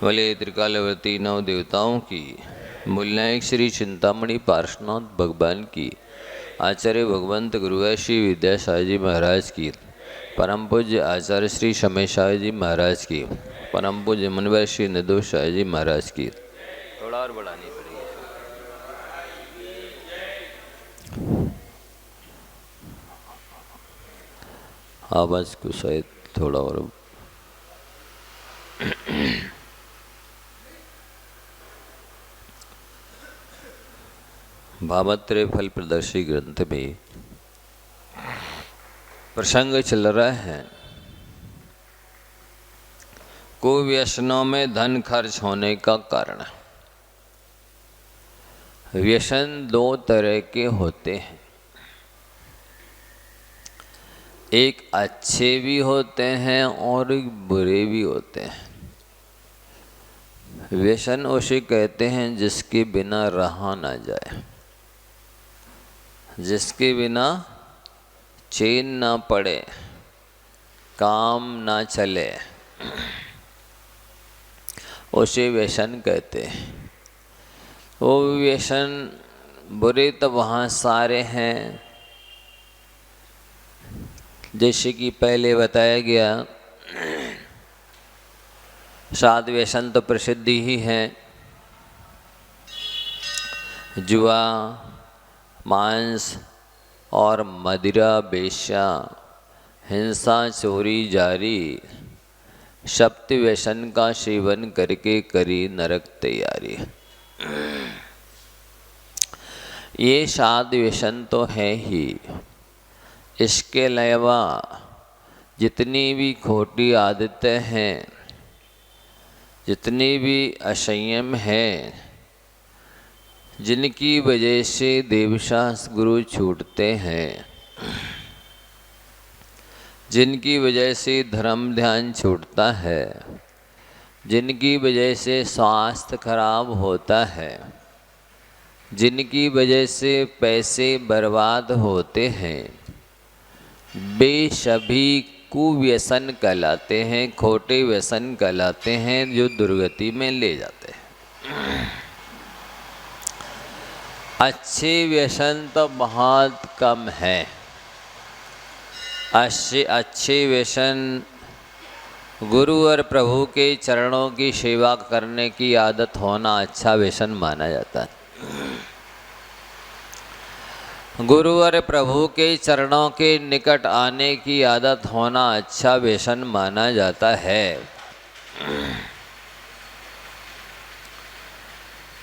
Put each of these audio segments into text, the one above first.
बोले त्रिकालवर्ती नव देवताओं की, मूलनायक श्री चिंतामणि पार्श्वनाथ भगवान की, आचार्य भगवंत गुरुवर श्री विद्यासागर जी महाराज की, परम पूज्य आचार्य श्री शमेशाह जी महाराज की, परम पूज्य मुनिवर श्री निर्दोष सागर जी महाराज की। थोड़ा और बढ़ानी पड़ेगी। आवाज़ को शायद थोड़ा और भावत्रय फल प्रदर्शी ग्रंथ में प्रसंग चल रहा है कुव्यसनों में धन खर्च होने का कारण। व्यसन दो तरह के होते हैं, एक अच्छे भी होते हैं और एक बुरे भी होते हैं। व्यसन उसे कहते हैं जिसके बिना रहा ना जाए, जिसके बिना चैन ना पड़े, काम ना चले, उसे व्यसन कहते हैं। वो व्यसन बुरे तो वहाँ सारे हैं, जैसे कि पहले बताया गया, सात व्यसन तो प्रसिद्ध ही हैं। जुआ, मांस और मदिरा, बेश्या, हिंसा, चोरी जारी, सप्त व्यसन का सेवन करके करी नरक तैयारी। ये सात व्यसन तो है ही। इसके अलावा जितनी भी खोटी आदतें हैं, जितनी भी असंयम हैं, जिनकी वजह से देवशास्त्र गुरु छूटते हैं, जिनकी वजह से धर्म ध्यान छूटता है, जिनकी वजह से स्वास्थ्य खराब होता है, जिनकी वजह से पैसे बर्बाद होते हैं, वे सभी कुव्यसन कहलाते हैं, खोटे व्यसन कहलाते हैं, जो दुर्गति में ले जाते हैं। अच्छे व्यसन तो बहुत कम है। अच्छे व्यसन गुरु और प्रभु के चरणों की सेवा करने की आदत होना अच्छा व्यसन माना जाता है। गुरु और प्रभु के चरणों के निकट आने की आदत होना अच्छा व्यसन माना जाता है।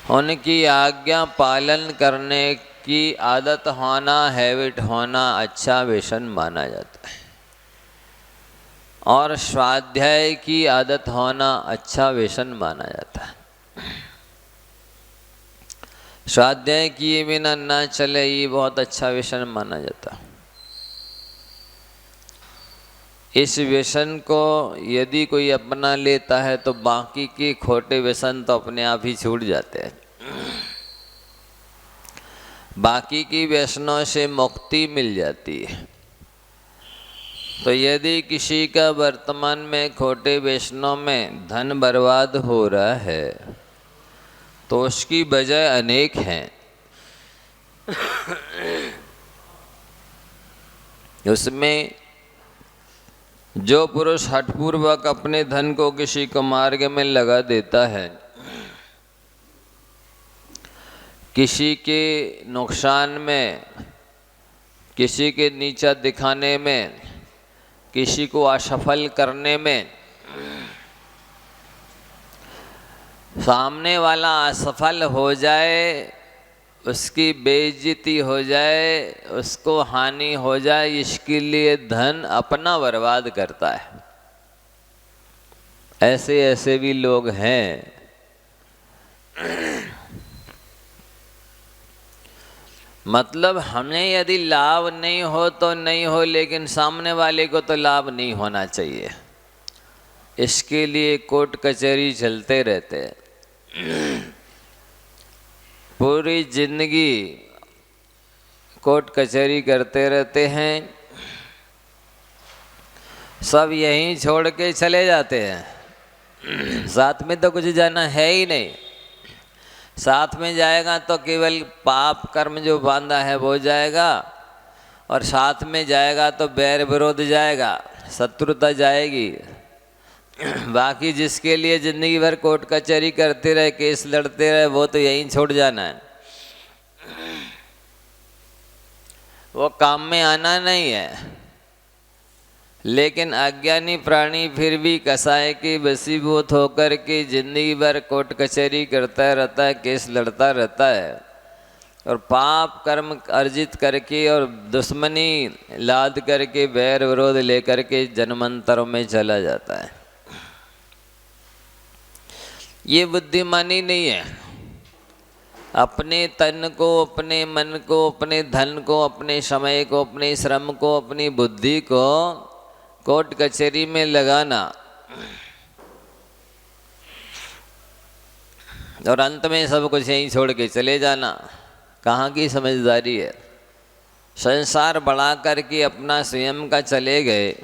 उनकी आज्ञा पालन करने की आदत होना, हैबिट होना अच्छा व्यसन माना जाता है। और स्वाध्याय की आदत होना अच्छा व्यसन माना जाता है। स्वाध्याय किए बिना ना चले, ये बहुत अच्छा व्यसन माना जाता है। इस व्यसन को यदि कोई अपना लेता है तो बाकी के खोटे व्यसन तो अपने आप ही छूट जाते हैं। बाकी की व्यसनों से मुक्ति मिल जाती है। तो यदि किसी का वर्तमान में खोटे व्यसनों में धन बर्बाद हो रहा है तो उसकी वजह अनेक हैं। उसमें जो पुरुष हठपूर्वक अपने धन को किसी को मार्ग में लगा देता है, किसी के नुकसान में, किसी के नीचा दिखाने में, किसी को असफल करने में, सामने वाला असफल हो जाए, उसकी बेइज्जती हो जाए, उसको हानि हो जाए, इसके लिए धन अपना बर्बाद करता है। ऐसे ऐसे भी लोग हैं। मतलब हमें यदि लाभ नहीं हो तो नहीं हो, लेकिन सामने वाले को तो लाभ नहीं होना चाहिए। इसके लिए कोर्ट कचहरी चलते रहते हैं। पूरी जिंदगी कोर्ट कचहरी करते रहते हैं, सब यहीं छोड़ के चले जाते हैं। साथ में तो कुछ जाना है ही नहीं। साथ में जाएगा तो केवल पाप कर्म जो बांधा है वो जाएगा, और साथ में जाएगा तो बैर विरोध जाएगा, शत्रुता जाएगी। बाकी जिसके लिए जिंदगी भर कोर्ट कचहरी करते रहे, केस लड़ते रहे, वो तो यहीं छोड़ जाना है, वो काम में आना नहीं है। लेकिन अज्ञानी प्राणी फिर भी कसाय के वशीभूत होकर के जिंदगी भर कोर्ट कचहरी करता रहता है, केस लड़ता रहता है, और पाप कर्म अर्जित करके और दुश्मनी लाद करके बैर विरोध लेकर के जन्मांतरों में चला जाता है। ये बुद्धिमानी नहीं है। अपने तन को, अपने मन को, अपने धन को, अपने समय को, अपने श्रम को, अपनी बुद्धि को कोर्ट कचहरी में लगाना और अंत में सब कुछ यहीं छोड़ के चले जाना, कहाँ की समझदारी है। संसार बढ़ा करके अपना स्वयं का चले गए।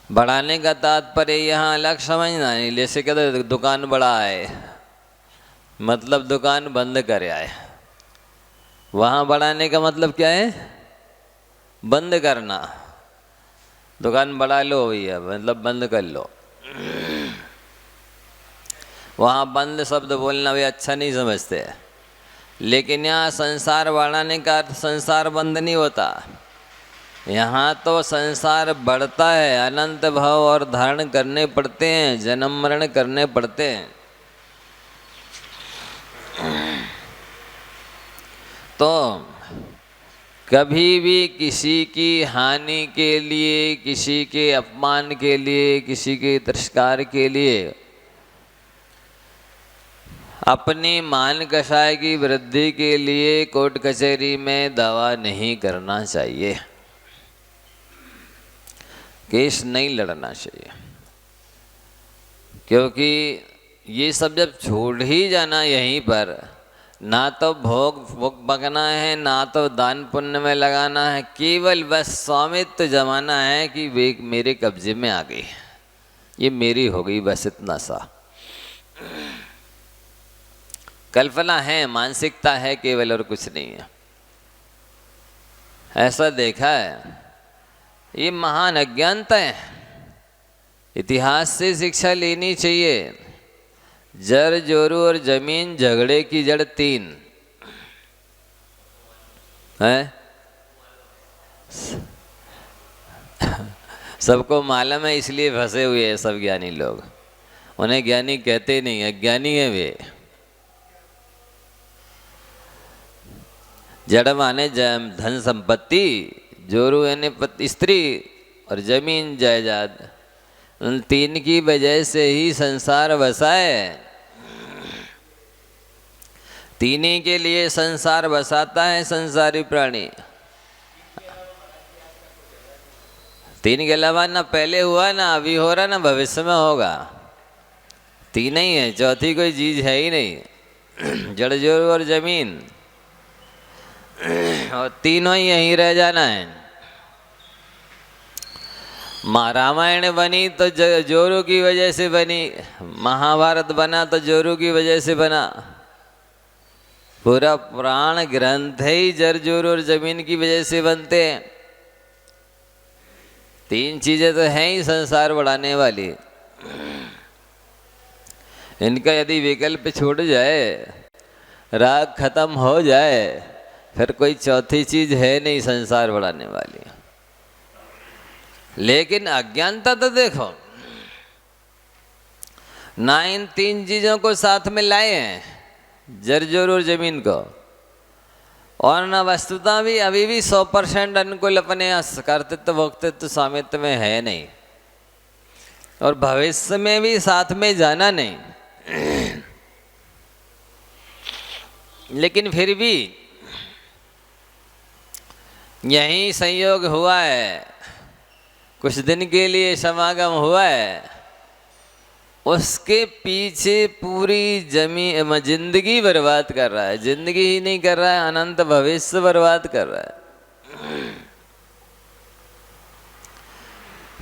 बढ़ाने का तात्पर्य यहाँ अलग समझना नहीं। जैसे कहते दुकान बढ़ा है, मतलब दुकान बंद कर आए। वहाँ बढ़ाने का मतलब क्या है? बंद करना। दुकान बढ़ा लो भैया, मतलब बंद कर लो। वहाँ बंद शब्द बोलना भी अच्छा नहीं समझते, लेकिन यहाँ संसार बढ़ाने का अर्थ संसार बंद नहीं होता। यहाँ तो संसार बढ़ता है, अनंत भाव और धारण करने पड़ते हैं, जन्म मरण करने पड़ते हैं। तो कभी भी किसी की हानि के लिए, किसी के अपमान के लिए, किसी के तिरस्कार के लिए अपनी मान कषाय की वृद्धि के लिए कोर्ट कचहरी में दावा नहीं करना चाहिए, केस नहीं लड़ना चाहिए। क्योंकि ये सब जब छोड़ ही जाना यहीं पर, ना तो भोग बगना है, ना तो दान पुण्य में लगाना है, केवल बस स्वामित्व जमाना है कि वे मेरे कब्जे में आ गई, ये मेरी हो गई, बस इतना सा। कल्पना है, मानसिकता है केवल, और कुछ नहीं है। ऐसा देखा है। ये महान अज्ञानता है। इतिहास से शिक्षा लेनी चाहिए। जर जोरू और जमीन झगड़े की जड़ 3 है। सबको मालूम है, इसलिए फंसे हुए हैं सब ज्ञानी लोग। उन्हें ज्ञानी कहते नहीं, अज्ञानी है वे। जड़ माने धन संपत्ति, जोरू यानी स्त्री, और जमीन जायदाद। उन 3 की वजह से ही संसार बसा है। 3 ही के लिए संसार बसाता है संसारी प्राणी। 3 के अलावा ना पहले हुआ, ना अभी हो रहा, ना भविष्य में होगा। 3 ही है, चौथी कोई चीज है ही नहीं। जड़ जोरू और जमीन, और तीनों ही यहीं रह जाना है। रामायण बनी तो जोरू की वजह से बनी, महाभारत बना तो जोरू की वजह से बना। पूरा पुराण ग्रंथ ही जड़ जोरू और जमीन की वजह से बनते हैं। 3 चीजें तो हैं ही संसार बढ़ाने वाली। इनका यदि विकल्प छूट जाए, राग खत्म हो जाए, फिर कोई चौथी चीज है नहीं संसार बढ़ाने वाली। लेकिन अज्ञानता तो देखो, ना इन 3 चीजों को साथ में लाए हैं, जड़ जोरू और जमीन को, और न वस्तुता भी अभी भी 100% अनुकूल अपने कर्तृत्व भोक्तृत्व स्वामित्व में है नहीं, और भविष्य में भी साथ में जाना नहीं। लेकिन फिर भी यही संयोग हुआ है, कुछ दिन के लिए समागम हुआ है, उसके पीछे पूरी जिंदगी बर्बाद कर रहा है। जिंदगी ही नहीं कर रहा है, अनंत भविष्य बर्बाद कर रहा है।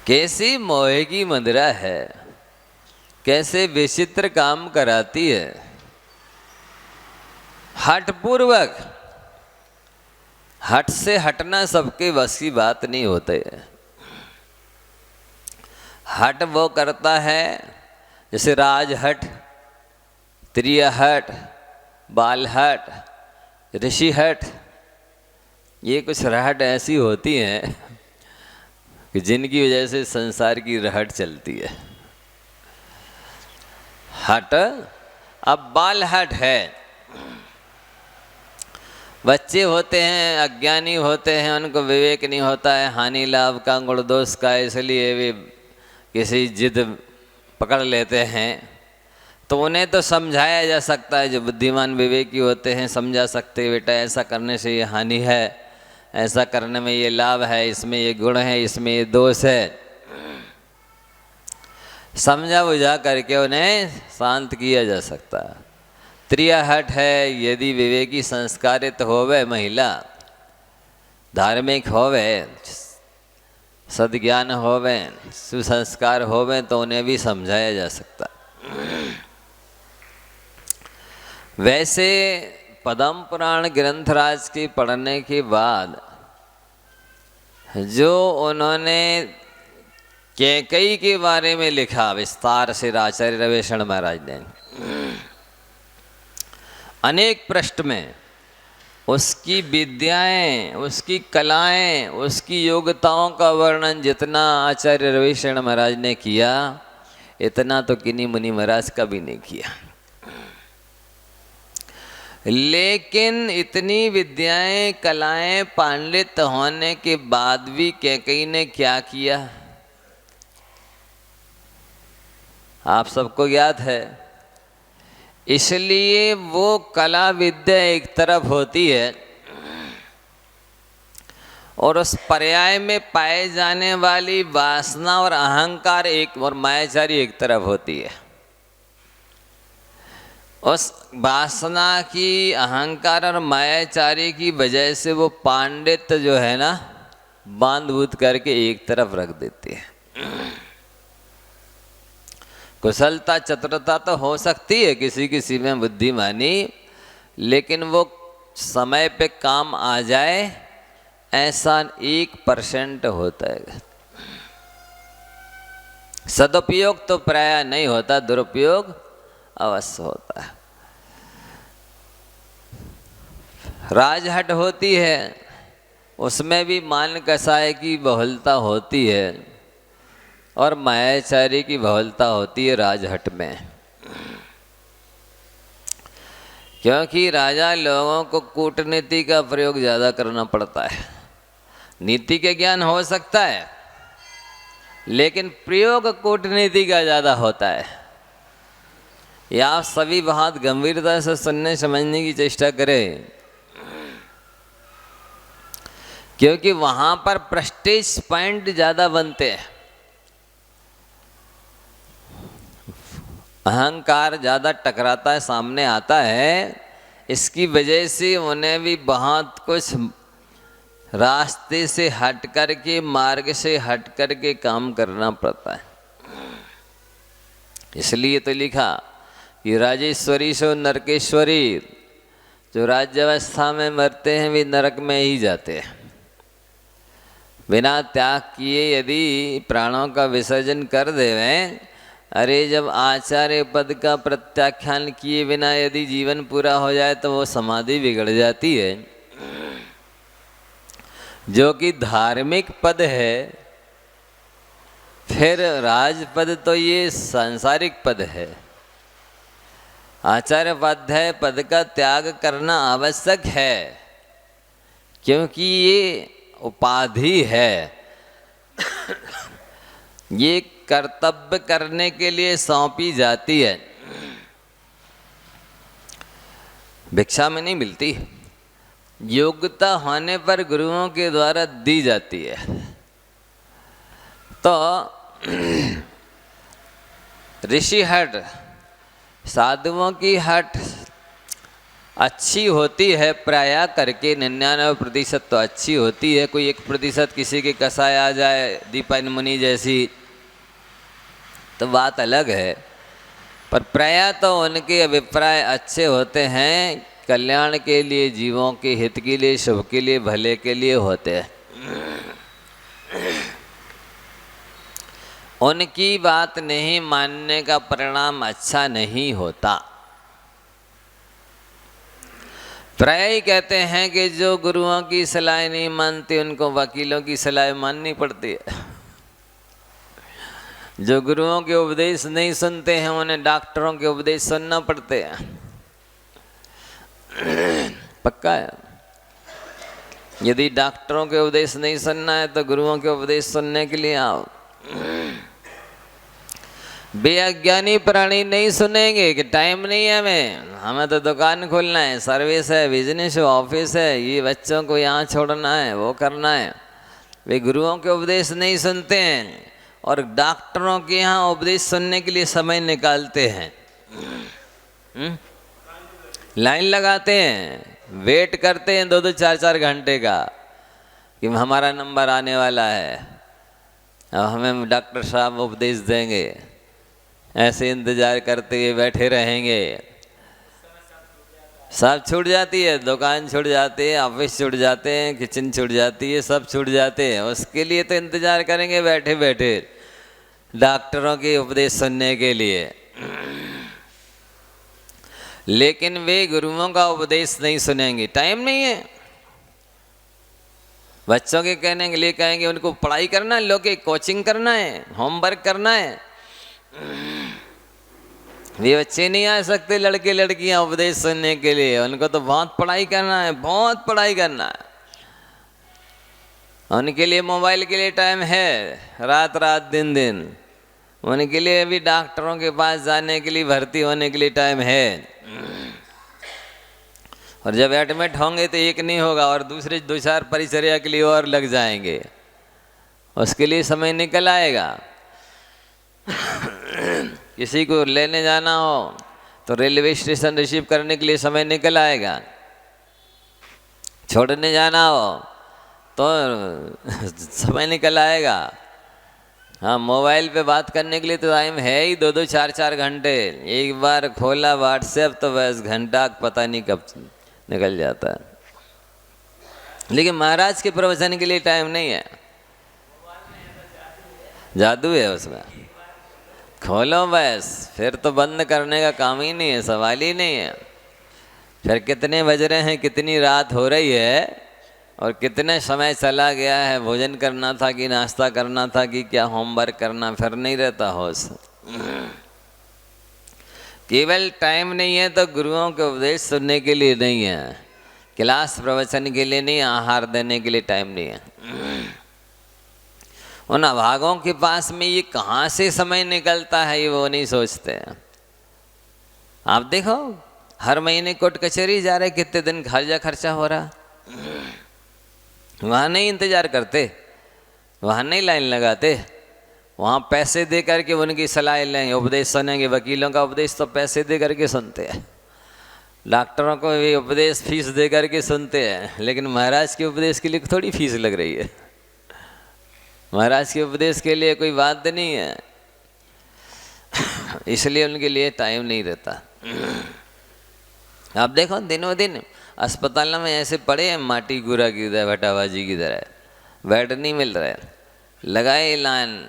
कैसी मोह की मदिरा है। कैसे विचित्र काम कराती है। हठपूर्वक, हट से हटना सबके बस की बात नहीं होते। हट वो करता है जैसे राजहट, त्रियहट, बालहट, ऋषि हट, ये कुछ रहट ऐसी होती हैं कि जिनकी वजह से संसार की रहट चलती है। हट, अब बालहट है। बच्चे होते हैं, अज्ञानी होते हैं, उनको विवेक नहीं होता है हानि लाभ का, गुण दोष का, इसलिए वे किसी जिद पकड़ लेते हैं। तो उन्हें तो समझाया जा सकता है, जो बुद्धिमान विवेकी होते हैं समझा सकते हैं, बेटा ऐसा करने से ये हानि है, ऐसा करने में ये लाभ है, इसमें ये गुण है, इसमें ये दोष है। समझा बुझा करके उन्हें शांत किया जा सकता है। त्रियहट है, यदि विवेकी संस्कारित होवे महिला, धार्मिक होवे, सद्ज्ञान होवे, सुसंस्कार होवे, तो उन्हें भी समझाया जा सकता। वैसे पद्म पुराण ग्रंथराज की पढ़ने के बाद जो उन्होंने कैकेयी के बारे में लिखा विस्तार से आचार्य रविशरण महाराज ने, अनेक पृष्ठ में उसकी विद्याएं, उसकी कलाएं, उसकी योग्यताओं का वर्णन जितना आचार्य रविशरण महाराज ने किया, इतना तो किन्हीं मुनि महाराज का भी नहीं किया। लेकिन इतनी विद्याएं, कलाएं, पांडित्य होने के बाद भी कैकेयी ने क्या किया, आप सबको ज्ञात है। इसलिए वो कला विद्या एक तरफ होती है और उस पर्याय में पाए जाने वाली वासना और अहंकार एक, और मायाचारी एक तरफ होती है। उस वासना की, अहंकार और मायाचारी की वजह से वो पांडित्य जो है ना, बांध बूंद करके एक तरफ रख देती है। कुशलता चतुरता तो हो सकती है किसी किसी में बुद्धिमानी, लेकिन वो समय पे काम आ जाए ऐसा 1% होता है। सदुपयोग तो प्राय नहीं होता, दुरुपयोग अवश्य होता है। राजहट होती है, उसमें भी मान कसाय की बहुलता होती है और मायाचारी की बहुलता होती है राजहट में। क्योंकि राजा लोगों को कूटनीति का प्रयोग ज़्यादा करना पड़ता है। नीति के ज्ञान हो सकता है, लेकिन प्रयोग कूटनीति का ज़्यादा होता है। या आप सभी बहुत गंभीरता से सुनने समझने की चेष्टा करें, क्योंकि वहाँ पर प्रेस्टीज पॉइंट ज़्यादा बनते हैं, अहंकार ज़्यादा टकराता है, सामने आता है। इसकी वजह से उन्हें भी बहुत कुछ रास्ते से हट कर के, मार्ग से हट कर के काम करना पड़ता है। इसलिए तो लिखा कि राजेश्वरी सो नरकेश्वरी, जो राज्यावस्था में मरते हैं वे नरक में ही जाते हैं। बिना त्याग किए यदि प्राणों का विसर्जन कर देवें, अरे जब आचार्य पद का प्रत्याख्यान किए बिना यदि जीवन पूरा हो जाए तो वो समाधि बिगड़ जाती है, जो कि धार्मिक पद है। फिर राजपद तो ये सांसारिक पद है। आचार्य उपाध्याय पद का त्याग करना आवश्यक है, क्योंकि ये उपाधि है, ये कर्तव्य करने के लिए सौंपी जाती है, भिक्षा में नहीं मिलती, योग्यता होने पर गुरुओं के द्वारा दी जाती है। तो ऋषि हट, साधुओं की हट अच्छी होती है, प्राय करके 99% तो अच्छी होती है। कोई 1% किसी के कसाय आ जाए, दीपायन मुनि जैसी, तो बात अलग है। पर प्रायः तो उनके अभिप्राय अच्छे होते हैं, कल्याण के लिए, जीवों के हित के लिए, शुभ के लिए, भले के लिए होते हैं। उनकी बात नहीं मानने का परिणाम अच्छा नहीं होता। प्राय ही कहते हैं कि जो गुरुओं की सलाह नहीं मानते उनको वकीलों की सलाह माननी पड़ती है। जो गुरुओं के उपदेश नहीं सुनते हैं उन्हें डॉक्टरों के उपदेश सुनना पड़ते हैं। पक्का है। यदि डॉक्टरों के उपदेश नहीं सुनना है तो गुरुओं के उपदेश सुनने के लिए आओ। बेअज्ञानी प्राणी नहीं सुनेंगे कि टाइम नहीं है, हमें तो दुकान खोलना है, सर्विस है, बिजनेस है, ऑफिस है, ये बच्चों को यहाँ छोड़ना है, वो करना है। वे गुरुओं के उपदेश नहीं सुनते हैं और डॉक्टरों के यहाँ उपदेश सुनने के लिए समय निकालते हैं। लाइन लगाते हैं, वेट करते हैं 2-2 4-4 घंटे का कि हमारा नंबर आने वाला है, अब हमें डॉक्टर साहब उपदेश देंगे। ऐसे इंतज़ार करते हुए बैठे रहेंगे। सब छूट जाती है, दुकान छूट जाती है, ऑफिस छूट जाते हैं, किचन छूट जाती है, सब छूट जाते हैं। उसके लिए तो इंतज़ार करेंगे बैठे बैठे डॉक्टरों के उपदेश सुनने के लिए। लेकिन वे गुरुओं का उपदेश नहीं सुनेंगे, टाइम नहीं है। बच्चों के कहने के लिए कहेंगे उनको पढ़ाई करना है, लोग के कोचिंग करना है, होमवर्क करना है। ये बच्चे नहीं आ सकते, लड़के लड़कियां उपदेश सुनने के लिए। उनको तो बहुत पढ़ाई करना है, बहुत पढ़ाई करना है। उनके लिए मोबाइल के लिए टाइम है, रात रात दिन दिन। उनके लिए भी डॉक्टरों के पास जाने के लिए, भर्ती होने के लिए टाइम है। और जब एडमिट होंगे तो एक नहीं होगा और दूसरे 2-4 परिचर्या के लिए और लग जाएंगे। उसके लिए समय निकल आएगा। किसी को लेने जाना हो तो रेलवे स्टेशन रिसीव करने के लिए समय निकल आएगा। छोड़ने जाना हो तो समय निकल आएगा। हाँ, मोबाइल पे बात करने के लिए तो टाइम है ही 2-2 4-4 घंटे। एक बार खोला व्हाट्सएप तो बस घंटा पता नहीं कब निकल जाता है। लेकिन महाराज के प्रवचन के लिए टाइम नहीं है। जादू है उसमें, खोलो बस, फिर तो बंद करने का काम ही नहीं है, सवाल ही नहीं है। फिर कितने बज रहे हैं, कितनी रात हो रही है और कितने समय चला गया है, भोजन करना था कि नाश्ता करना था कि क्या होमवर्क करना, फिर नहीं रहता होश। केवल टाइम नहीं है तो गुरुओं के उपदेश सुनने के लिए नहीं है, क्लास प्रवचन के लिए नहीं, आहार देने के लिए टाइम नहीं है। उन अभागों के पास में ये कहाँ से समय निकलता है ये वो नहीं सोचते। आप देखो हर महीने कोर्ट कचहरी जा रहे, कितने दिन खर्चा हो रहा। वहाँ नहीं इंतजार करते, वहाँ नहीं लाइन लगाते, वहाँ पैसे दे करके उनकी सलाह लेंगे, उपदेश सुनेंगे। वकीलों का उपदेश तो पैसे दे करके सुनते हैं, डॉक्टरों को भी उपदेश फीस दे करके सुनते हैं। लेकिन महाराज के उपदेश के लिए थोड़ी फीस लग रही है। महाराज के उपदेश के लिए कोई बात नहीं है, इसलिए उनके लिए टाइम नहीं रहता। आप देखो दिनों दिन अस्पतालों में ऐसे पड़े हैं माटी गुरा की तरह, भटाबाजी की तरह, बेड नहीं मिल रहा है। लगाए लाइन,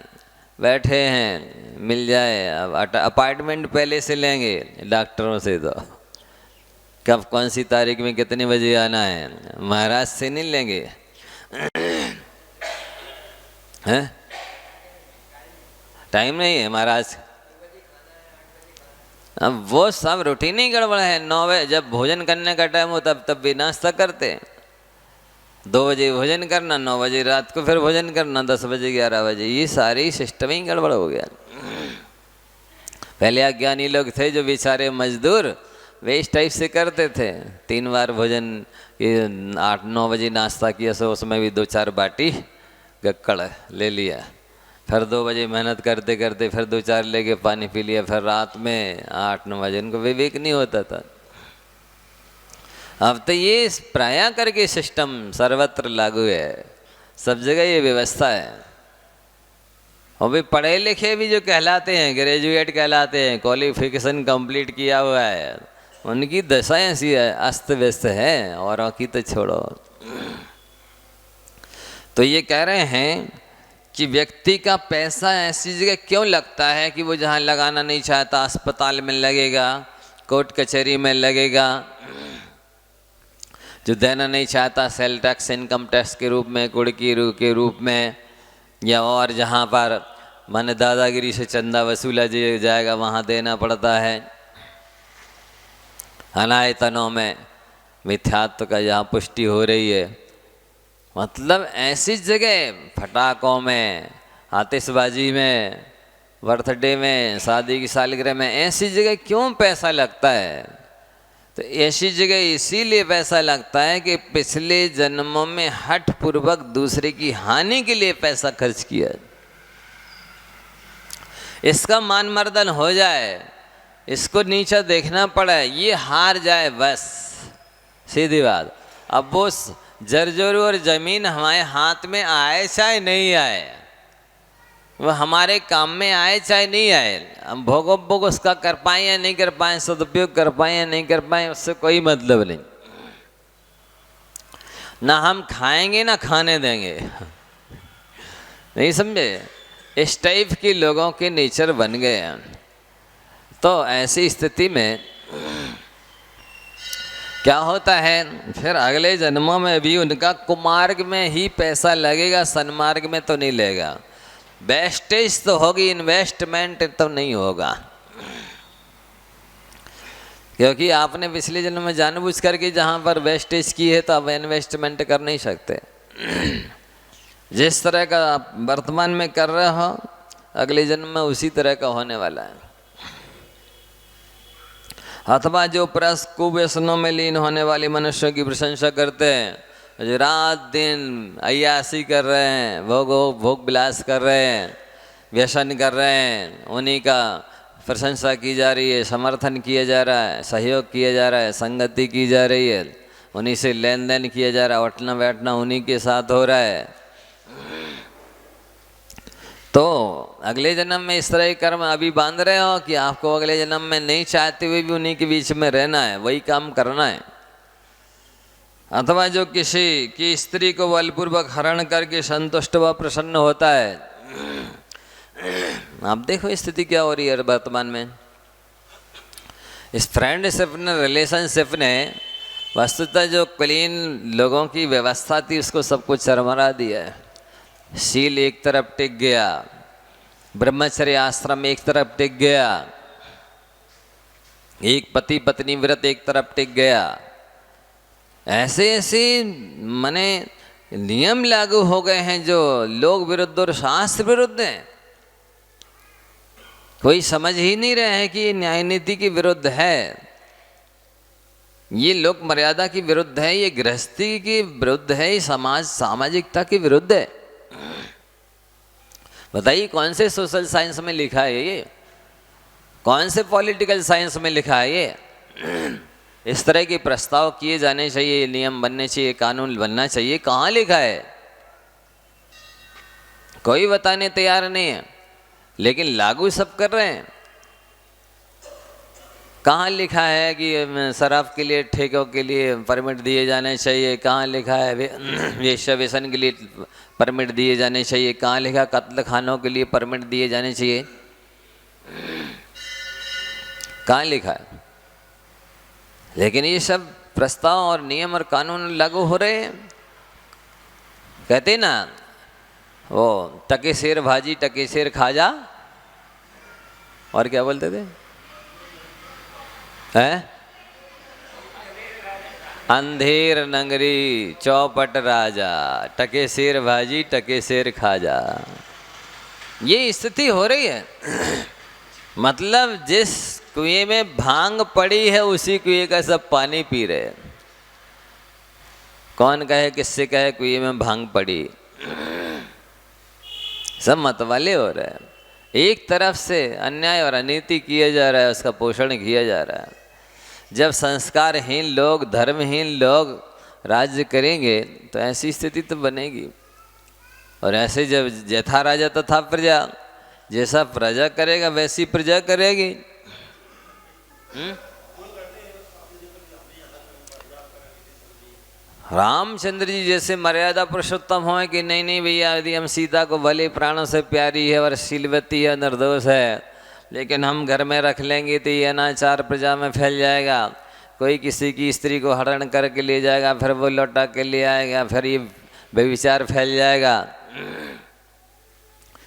बैठे हैं, मिल जाए। अब अपार्टमेंट पहले से लेंगे डॉक्टरों से, तो कब कौन सी तारीख में कितने बजे आना है, महाराज से नहीं लेंगे हैं? टाइम नहीं है महाराज। अब वो सब रूटीन ही गड़बड़ है। 9 बजे जब भोजन करने का टाइम हो तब भी नाश्ता करते हैं। 2 बजे भोजन करना, 9 बजे रात को फिर भोजन करना, 10 बजे 11 बजे, ये सारी सिस्टम ही गड़बड़ हो गया। पहले अज्ञानी लोग थे जो बेचारे मजदूर, वे इस टाइप से करते थे। 3 बार भोजन, ये 8-9 बजे नाश्ता किया, सो उसमें भी 2-4 बाटी गक्कड़ ले लिया। फिर 2 बजे मेहनत करते करते फिर 2-4 लेके पानी पी लिया। फिर रात में 8-9 बजे उनको विवेक नहीं होता था। अब तो ये प्राय करके सिस्टम सर्वत्र लागू है, सब जगह ये व्यवस्था है। और भी पढ़े लिखे भी जो कहलाते हैं, ग्रेजुएट कहलाते हैं, क्वालिफिकेशन कंप्लीट किया हुआ है, उनकी दशा ऐसी है, अस्त व्यस्त है, औरों की तो छोड़ो। तो ये कह रहे हैं कि व्यक्ति का पैसा ऐसी जगह क्यों लगता है कि वो जहाँ लगाना नहीं चाहता, अस्पताल में लगेगा, कोर्ट कचहरी में लगेगा, जो देना नहीं चाहता सेल टैक्स, इनकम टैक्स के रूप में, कुड़की के रूप में, या और जहाँ पर माने दादागिरी से चंदा वसूला जाएगा वहाँ देना पड़ता है। अनायतनों में मिथ्यात्व का जहाँ पुष्टि हो रही है, मतलब ऐसी जगह फटाकों में, आतिशबाजी में, बर्थडे में, शादी की सालगिरह में, ऐसी जगह क्यों पैसा लगता है? तो ऐसी जगह इसीलिए पैसा लगता है कि पिछले जन्मों में हठ पूर्वक दूसरे की हानि के लिए पैसा खर्च किया, इसका मान मर्दन हो जाए, इसको नीचा देखना पड़े, ये हार जाए, बस सीधी बात। अब वो जर्जर और ज़मीन हमारे हाथ में आए चाहे नहीं आए, वो हमारे काम में आए चाहे नहीं आए, हम भोग उसका कर पाएँ या नहीं कर पाएँ, सदुपयोग कर पाएँ या नहीं कर पाएँ, उससे कोई मतलब नहीं। ना हम खाएंगे ना खाने देंगे, नहीं समझे? इस टाइप के लोगों के नेचर बन गए हैं। तो ऐसी स्थिति में क्या होता है, फिर अगले जन्मों में भी उनका कुमार्ग में ही पैसा लगेगा, सन्मार्ग में तो नहीं लगेगा। वेस्टेज तो होगी, इन्वेस्टमेंट तो नहीं होगा, क्योंकि आपने पिछले जन्म में जानबूझ करके जहाँ पर वेस्टेज की है तो अब इन्वेस्टमेंट कर नहीं सकते। जिस तरह का आप वर्तमान में कर रहे हो, अगले जन्म में उसी तरह का होने वाला है। अथवा जो पुरुष कुव्यसनों में लीन होने वाले मनुष्यों की प्रशंसा करते हैं, जो रात दिन अय्यासी कर रहे हैं, भोग विलास कर रहे हैं, व्यसन कर रहे हैं, उन्हीं का प्रशंसा की जा रही है, समर्थन किया जा रहा है, सहयोग किया जा रहा है, संगति की जा रही है, उन्हीं से लेन देन किया जा रहा है, उठना बैठना उन्हीं के साथ हो रहा है। तो अगले जन्म में इस तरह के कर्म अभी बांध रहे हो कि आपको अगले जन्म में नहीं चाहते हुए भी उन्हीं के बीच में रहना है, वही काम करना है। अथवा जो किसी की स्त्री को बलपूर्वक हरण करके संतुष्ट व प्रसन्न होता है। आप देखो स्थिति क्या हो रही है वर्तमान में। इस फ्रेंडशिप ने, रिलेशनशिप ने वस्तुतः जो क्लीन लोगों की व्यवस्था थी उसको सब कुछ चरमरा दिया है। शील एक तरफ टिक गया, ब्रह्मचर्य आश्रम एक तरफ टिक गया, एक पति पत्नी व्रत एक तरफ टिक गया। ऐसे ऐसे माने नियम लागू हो गए हैं जो लोक विरुद्ध और शास्त्र विरुद्ध हैं। कोई समझ ही नहीं रहे हैं कि ये न्याय नीति के विरुद्ध है, ये लोक मर्यादा की विरुद्ध है, ये गृहस्थी के विरुद्ध है, ये सामाजिकता के विरुद्ध है। बताइए कौन से सोशल साइंस में लिखा है ये, कौन से पॉलिटिकल साइंस में लिखा है ये? इस तरह के प्रस्ताव किए जाने चाहिए, नियम बनने चाहिए, कानून बनना चाहिए, कहाँ लिखा है? कोई बताने तैयार नहीं है, लेकिन लागू सब कर रहे हैं। कहाँ लिखा है कि शराब के लिए, ठेकों के लिए परमिट दिए जाने चाहिए? कहाँ लिखा है वेश्या व्यसन के लिए परमिट दिए जाने चाहिए? कहाँ लिखा कत्ल खानों के लिए परमिट दिए जाने चाहिए? कहाँ लिखा है? लेकिन ये सब प्रस्ताव और नियम और कानून लागू हो रहे हैं। कहते ना वो टके शेर भाजी टके शेर खाजा, और क्या बोलते थे हैं? अंधेर नगरी चौपट राजा, टके शेर भाजी टके शेर खाजा। ये स्थिति हो रही है। मतलब जिस कुएं में भांग पड़ी है उसी कुएं का सब पानी पी रहे हैं। कौन कहे किससे कहे कुएं में भांग पड़ी, सब मतवाले हो रहे हैं। एक तरफ से अन्याय और अनीति किया जा रहा है, उसका पोषण किया जा रहा है। जब संस्कारहीन लोग, धर्महीन लोग राज्य करेंगे तो ऐसी स्थिति तो बनेगी। और ऐसे जब यथा राजा तथा प्रजा, जैसा प्रजा करेगा वैसी प्रजा करेगी। रामचंद्र जी जैसे मर्यादा पुरुषोत्तम हो कि नहीं नहीं भैया, यदि हम सीता को भले प्राणों से प्यारी है और शीलवती है, निर्दोष है, लेकिन हम घर में रख लेंगे तो ये अनाचार प्रजा में फैल जाएगा, कोई किसी की स्त्री को हरण करके ले जाएगा, फिर वो लौटा के ले आएगा, फिर ये व्यभिचार फैल जाएगा,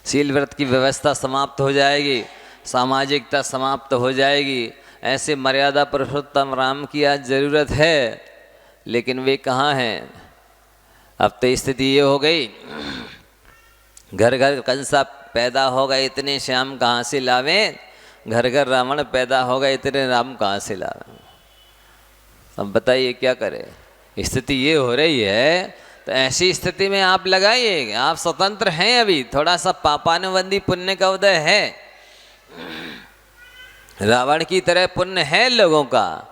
शील व्रत की व्यवस्था समाप्त हो जाएगी, सामाजिकता समाप्त हो जाएगी। ऐसे मर्यादा पुरुषोत्तम राम की आज ज़रूरत है, लेकिन वे कहाँ हैं? अब तो स्थिति ये हो गई, घर घर कंसा पैदा होगा इतने श्याम कहाँ से लावें, घर घर रावण पैदा होगा इतने राम कहाँ से लावें। अब बताइए क्या करें? स्थिति ये हो रही है, तो ऐसी स्थिति में आप लगाइए, आप स्वतंत्र हैं, अभी थोड़ा सा पापानुबंधी पुण्य का उदय है, रावण की तरह पुण्य है लोगों का,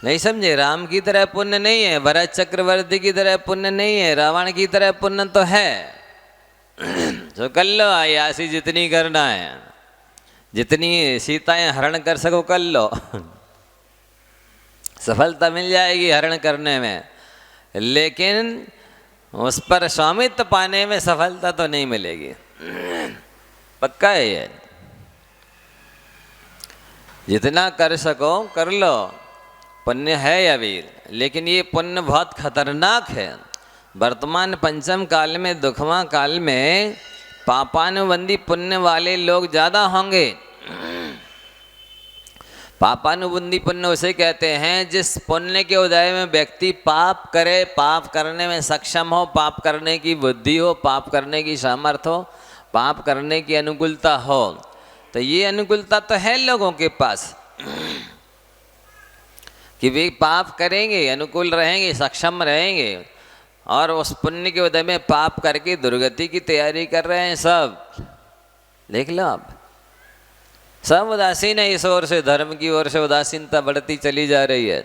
नहीं समझे? राम की तरह पुण्य नहीं है, भरत चक्रवर्ती की तरह पुण्य नहीं है, रावण की तरह पुण्य तो है। तो कर लो आयासी जितनी करना है, जितनी सीताएं हरण कर सको कर लो, सफलता मिल जाएगी हरण करने में, लेकिन उस पर स्वामित्व पाने में सफलता तो नहीं मिलेगी, पक्का है ये। जितना कर सको कर लो, पुण्य है या वीर, लेकिन ये पुण्य बहुत खतरनाक है। वर्तमान पंचम काल में, दुखमा काल में पापानुबंधी पुण्य वाले लोग ज़्यादा होंगे। पापानुबंधी पुण्य उसे कहते हैं जिस पुण्य के उदय में व्यक्ति पाप करे, पाप करने में सक्षम हो, पाप करने की बुद्धि हो, पाप करने की सामर्थ्य हो, पाप करने की अनुकूलता हो। तो ये अनुकूलता तो है लोगों के पास कि वे पाप करेंगे, अनुकूल रहेंगे, सक्षम रहेंगे, और उस पुण्य के उदय में पाप करके दुर्गति की तैयारी कर रहे हैं सब। देख लो आप, सब उदासीन है, इस ओर से धर्म की ओर से उदासीनता बढ़ती चली जा रही है।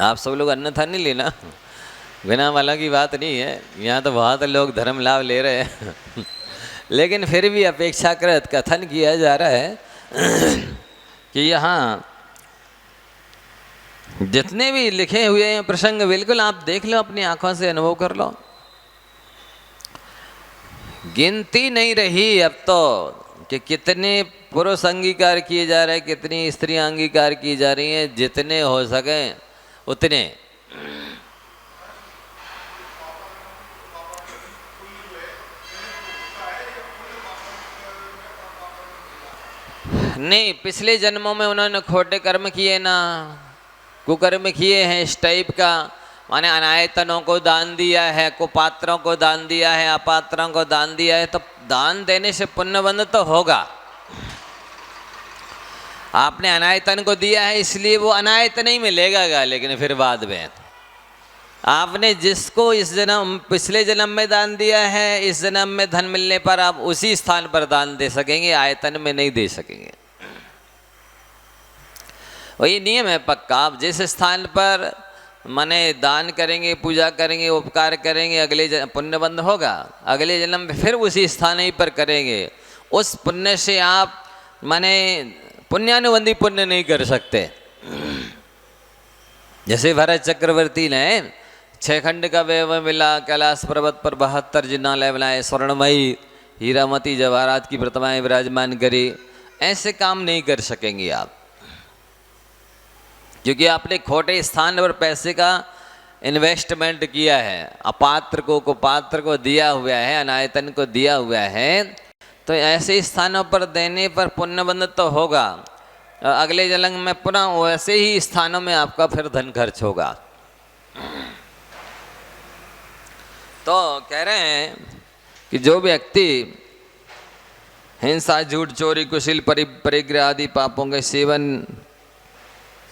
आप सब लोग अन्यथा नहीं लेना, बिना वाला की बात नहीं है, यहाँ तो बहुत लोग धर्म लाभ ले रहे हैं लेकिन फिर भी अपेक्षाकृत कथन किया जा रहा है कि यहाँ जितने भी लिखे हुए हैं प्रसंग, बिल्कुल आप देख लो, अपनी आंखों से अनुभव कर लो, गिनती नहीं रही अब तो कि कितने पुरुष अंगीकार किए जा रहे हैं, कितनी स्त्रियां अंगीकार की जा रही हैं, जितने हो सके उतने। नहीं, पिछले जन्मों में उन्होंने खोटे कर्म किए ना, कुकर्म किए हैं इस टाइप का, माने अनायतनों को दान दिया है, कुपात्रों को दान दिया है, अपात्रों को दान दिया है, तो दान देने से पुण्यबंध तो होगा। आपने अनायतन को दिया है इसलिए वो अनायतन नहीं मिलेगा, लेकिन फिर बाद में आपने जिसको इस जन्म, पिछले जन्म में दान दिया है, इस जन्म में धन मिलने पर आप उसी स्थान पर दान दे सकेंगे, आयतन में नहीं दे सकेंगे। वही नियम है पक्का, आप जिस स्थान पर माने दान करेंगे, पूजा करेंगे, उपकार करेंगे, अगले जन्म पुण्यबंध होगा, अगले जन्म में फिर उसी स्थान ही पर करेंगे। उस पुण्य से आप माने पुण्यानुबंधी पुण्य नहीं कर सकते। जैसे भरत चक्रवर्ती ने 6 खंड का वैभव मिला, कैलाश पर्वत पर 72 जिन्नालय बनाए, स्वर्णमयी हीरामती जवाहरात की प्रतिमाएं विराजमान करी, ऐसे काम नहीं कर सकेंगे आप, क्योंकि आपने खोटे स्थान पर पैसे का इन्वेस्टमेंट किया है, अपात्र को कुपात्र को दिया हुआ है, अनायतन को दिया हुआ है। तो ऐसे स्थानों पर देने पर पुण्यबंध तो होगा, अगले जन्म में पुनः वैसे ही स्थानों में आपका फिर धन खर्च होगा। तो कह रहे हैं कि जो व्यक्ति हिंसा, झूठ, चोरी, कुशील, परिग्रह आदि पापों के सेवन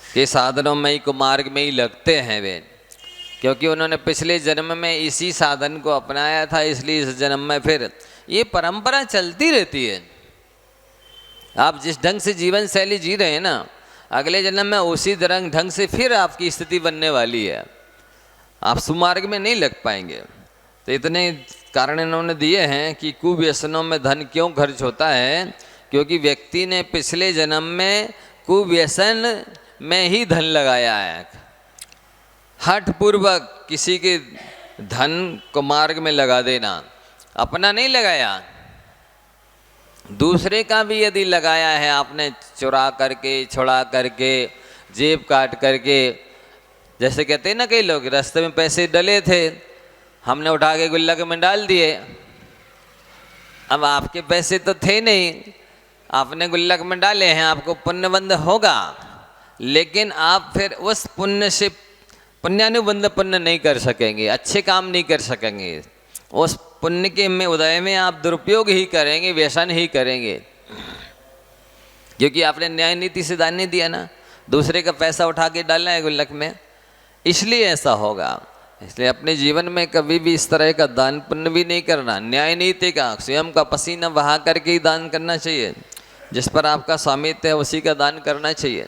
के साधनों में ही, कुमार्ग में ही लगते हैं वे, क्योंकि उन्होंने पिछले जन्म में इसी साधन को अपनाया था, इसलिए इस जन्म में फिर ये परंपरा चलती रहती है। आप जिस ढंग से जीवन शैली जी रहे हैं ना, अगले जन्म में उसी ढंग से फिर आपकी स्थिति बनने वाली है, आप सुमार्ग में नहीं लग पाएंगे। तो इतने कारण इन्होंने दिए हैं कि कुव्यसनों में धन क्यों खर्च होता है, क्योंकि व्यक्ति ने पिछले जन्म में कुव्यसन में ही धन लगाया है। हठपूर्वक किसी के धन को मार्ग में लगा देना, अपना नहीं लगाया, दूसरे का भी यदि लगाया है आपने, चुरा करके, छुड़ा करके, जेब काट करके, जैसे कहते हैं ना कई लोग, रास्ते में पैसे डले थे, हमने उठा के गुल्लक में डाल दिए। अब आपके पैसे तो थे नहीं, आपने गुल्लक में डाले हैं, आपको पुण्यबंध होगा, लेकिन आप फिर उस पुण्य से पुण्यानुबंध पुण्य नहीं कर सकेंगे, अच्छे काम नहीं कर सकेंगे। उस पुण्य के में उदय में आप दुरुपयोग ही करेंगे, व्यसन ही करेंगे, क्योंकि आपने न्याय नीति से दान नहीं दिया ना, दूसरे का पैसा उठा के डालना है गुल्लक में, इसलिए ऐसा होगा। इसलिए अपने जीवन में कभी भी इस तरह का दान पुण्य भी नहीं करना, न्याय नीति का स्वयं का पसीना बहा करके ही दान करना चाहिए। जिस पर आपका स्वामित्व है उसी का दान करना चाहिए।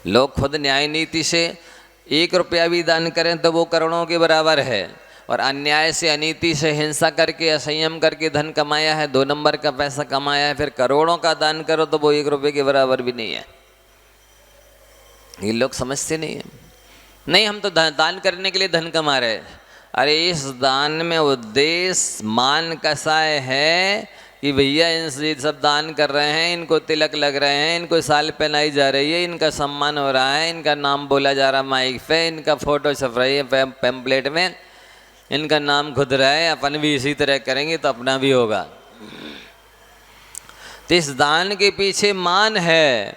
लोग खुद न्याय नीति से 1 रुपया भी दान करें तो वो करोड़ों के बराबर है, और अन्याय से, अनीति से, हिंसा करके, असंयम करके धन कमाया है, 2 नंबर का पैसा कमाया है, फिर करोड़ों का दान करो तो वो 1 रुपये के बराबर भी नहीं है। ये लोग समझते नहीं है। नहीं, हम तो दान करने के लिए धन कमा रहे हैं। अरे इस दान में उद्देश्य मान कसाय है कि भैया इनसे सब दान कर रहे हैं, इनको तिलक लग रहे हैं, इनको साल पहनाई जा रही है, इनका सम्मान हो रहा है, इनका नाम बोला जा रहा है माइक पे, इनका फोटो छप रही है पैम्पलेट में, इनका नाम खुद रहा है, अपन भी इसी तरह करेंगे तो अपना भी होगा। तो इस दान के पीछे मान है,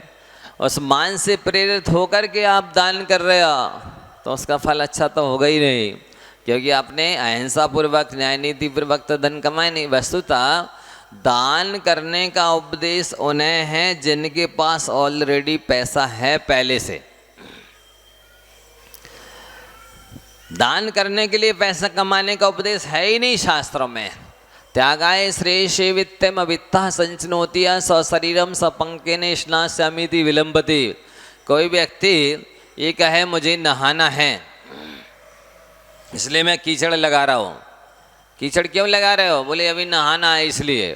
उस मान से प्रेरित होकर के आप दान कर रहे हो तो उसका फल अच्छा तो होगा ही नहीं, क्योंकि आपने अहिंसा पूर्वक, न्याय नीति पूर्वक तो धन कमाए नहीं। वस्तुतः दान करने का उपदेश उन्हें है जिनके पास ऑलरेडी पैसा है पहले से। दान करने के लिए पैसा कमाने का उपदेश है ही नहीं शास्त्रों में। त्यागाय श्रेष्ठे वित्तम अवित्ता संचनोति स्वशरीरम सपंकेन स्नास्यामीति विलंबति। कोई व्यक्ति ये कहे मुझे नहाना है इसलिए मैं कीचड़ लगा रहा हूँ। कीचड़ क्यों लगा रहे हो? बोले अभी नहाना है इसलिए।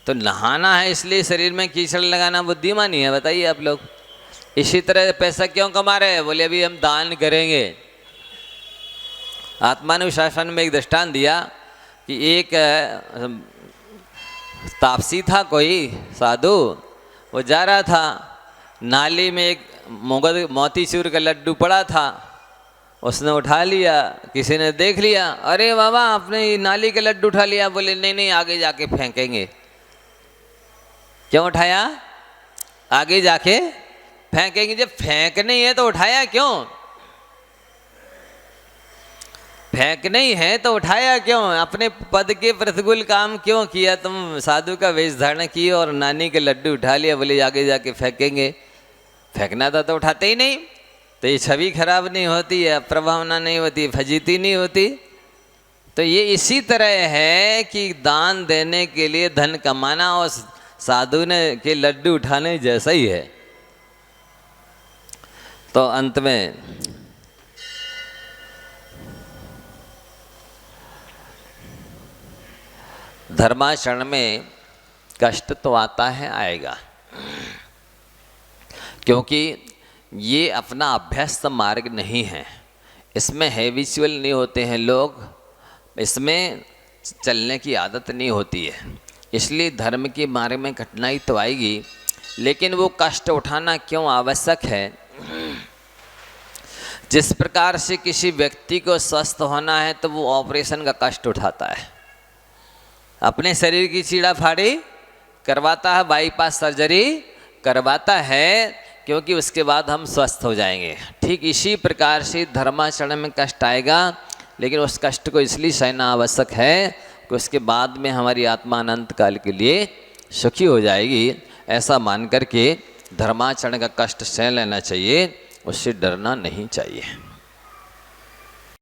तो नहाना है इसलिए शरीर में कीचड़ लगाना बुद्धिमानी है? बताइए आप लोग। इसी तरह पैसा क्यों कमा रहे हैं? बोले अभी हम दान करेंगे। आत्मानुशासन में एक दृष्टांत दिया कि एक तापसी था, कोई साधु, वो जा रहा था, नाली में एक मोतीचूर का लड्डू पड़ा था, उसने उठा लिया। किसी ने देख लिया, अरे बाबा आपने ये नाली का लड्डू उठा लिया। बोले नहीं नहीं, आगे जाके फेंकेंगे। क्यों उठाया? आगे जाके फेंकेंगे। जब फेंकनी है तो उठाया क्यों? फेंकना ही है तो उठाया क्यों? अपने पद के प्रतिकूल काम क्यों किया? तुम साधु का वेश धारण किए और नानी के लड्डू उठा लिया, बोले आगे जाके फेंकेंगे। फेंकना था तो उठाते ही नहीं, तो ये छवि खराब नहीं होती है, प्रभावना नहीं होती, फजीती नहीं होती। तो ये इसी तरह है कि दान देने के लिए धन कमाना और साधु ने के लड्डू उठाने जैसा ही है। तो अंत में धर्माचरण में कष्ट तो आता है, आएगा, क्योंकि ये अपना अभ्यस्त मार्ग नहीं है। इसमें हैबिचुअल नहीं होते हैं लोग, इसमें चलने की आदत नहीं होती है। इसलिए धर्म के मार्ग में कठिनाई तो आएगी, लेकिन वो कष्ट उठाना क्यों आवश्यक है? जिस प्रकार से किसी व्यक्ति को स्वस्थ होना है तो वो ऑपरेशन का कष्ट उठाता है, अपने शरीर की चीड़ा फाड़ी करवाता है, बाईपास सर्जरी करवाता है, क्योंकि उसके बाद हम स्वस्थ हो जाएंगे। ठीक इसी प्रकार से धर्माचरण में कष्ट आएगा, लेकिन उस कष्ट को इसलिए सहना आवश्यक है कि उसके बाद में हमारी आत्मा अनंत काल के लिए सुखी हो जाएगी। ऐसा मान करके धर्माचरण का कष्ट सह लेना चाहिए, उससे डरना नहीं चाहिए।